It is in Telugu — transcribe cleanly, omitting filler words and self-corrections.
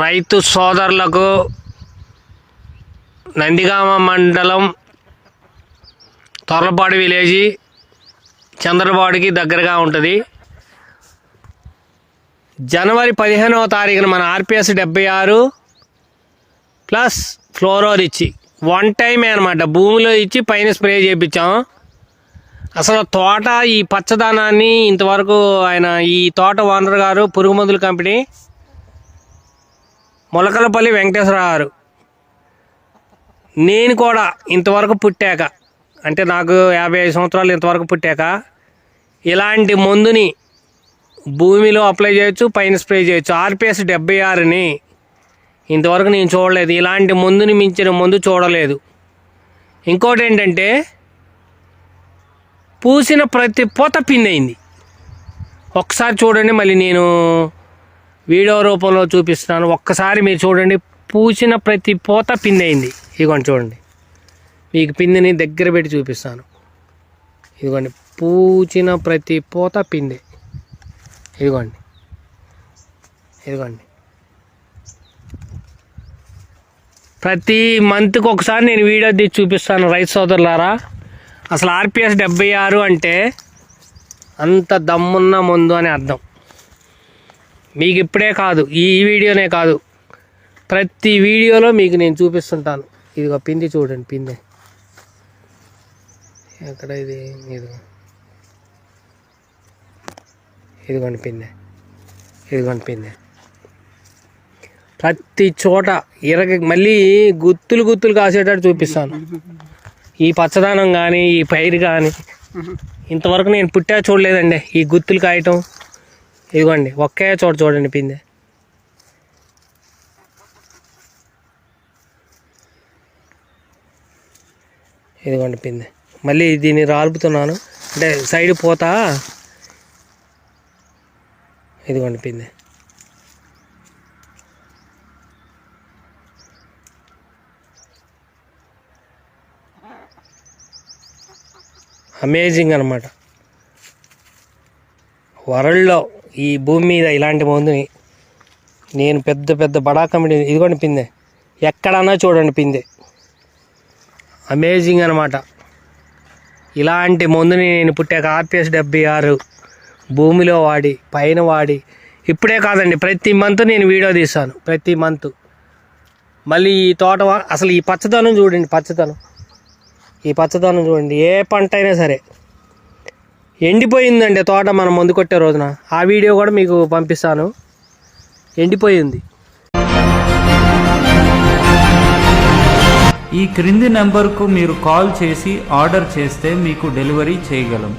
రైతు సోదరులకు నందిగామ మండలం తొర్లపాడు విలేజీ చంద్రపాడుకి దగ్గరగా ఉంటుంది. జనవరి 15వ తారీఖున మన ఆర్పిఎస్ 76 ప్లస్ ఫ్లోరోర్ ఇచ్చి వన్ టైమే అనమాట భూమిలో ఇచ్చి పైన స్ప్రే చేయించాం. అసలు తోట ఈ పచ్చదనాన్ని ఇంతవరకు ఆయన ఈ తోట ఓనర్ గారు పురుగు మందుల కంపెనీ మొలకలపల్లి వెంకటేశ్వరరావు గారు. నేను కూడా ఇంతవరకు పుట్టాక అంటే నాకు 55 సంవత్సరాలు ఇంతవరకు పుట్టాక ఇలాంటి మందుని భూమిలో అప్లై చేయొచ్చు, పైన స్ప్రే చేయొచ్చు. ఆర్పిఎస్ 76ని ఇంతవరకు నేను చూడలేదు. ఇలాంటి మందుని మించిన మందు చూడలేదు. ఇంకోటి ఏంటంటే పూసిన ప్రతి పూత పిందయింది. ఒక్కసారి చూడండి, మళ్ళీ నేను వీడియో రూపంలో చూపిస్తాను. ఒక్కసారి మీరు చూడండి, పూసిన ప్రతి పూత పిందయింది. ఇదిగోండి చూడండి, మీకు పిందిని దగ్గర పెట్టి చూపిస్తాను. ఇదిగోండి పూచిన ప్రతి పూత పిండి. ఇదిగోండి ఇదిగోండి ప్రతి మంత్కి ఒకసారి నేను వీడియో తీసి చూపిస్తాను రైతు సోదరులారా. అసలు ఆర్పిఎస్ 76 అంటే అంత దమ్మున్న మందు అని అర్థం. మీకు ఇప్పుడే కాదు, ఈ వీడియోనే కాదు, ప్రతి వీడియోలో మీకు నేను చూపిస్తుంటాను. ఇదిగో పిండి చూడండి, పిండి ఎక్కడ ఇది, ఇదిగోండి పిండి, ఇదిగోండి పిండి. ప్రతి చోట మళ్ళీ గుత్తులు గుత్తులు కాసేటట్టు చూపిస్తాను. ఈ పచ్చదనం కానీ ఈ పైరు కానీ ఇంతవరకు నేను పుట్టా చూడలేదండి. ఈ గుత్తులు కాయటం ఇదిగోండి ఒకే చోట చూడండి పిండి. ఇదిగోండి పిండి. మళ్ళీ దీన్ని రాలుపుతున్నాను అంటే సైడ్ పోతా. ఇదిగోండి పిండి. అమేజింగ్ అనమాట. వరల్డ్లో ఈ భూమి మీద ఇలాంటి మందుని నేను పెద్ద పెద్ద బడా కంపెనీ ఇదిగోండి పిందె ఎక్కడన్నా చూడండి పిందె. అమేజింగ్ అనమాట. ఇలాంటి మందుని నేను పుట్టాక ఆర్పిఎస్ 76 భూమిలో వాడి పైన వాడి ఇప్పుడే కాదండి, ప్రతి మంత్ నేను వీడియో తీస్తాను. ప్రతి మంత్ మళ్ళీ ఈ తోట అసలు ఈ పచ్చదనం చూడండి, ఈ పచ్చదనం చూడండి. ఏ పంట అయినా సరే ఎండిపోయిందండి తోట మనం మందు కొట్టే రోజున. ఆ వీడియో కూడా మీకు పంపిస్తాను. ఎండిపోయింది. ఈ క్రింది నెంబర్కు మీరు కాల్ చేసి ఆర్డర్ చేస్తే మీకు డెలివరీ చేయగలం.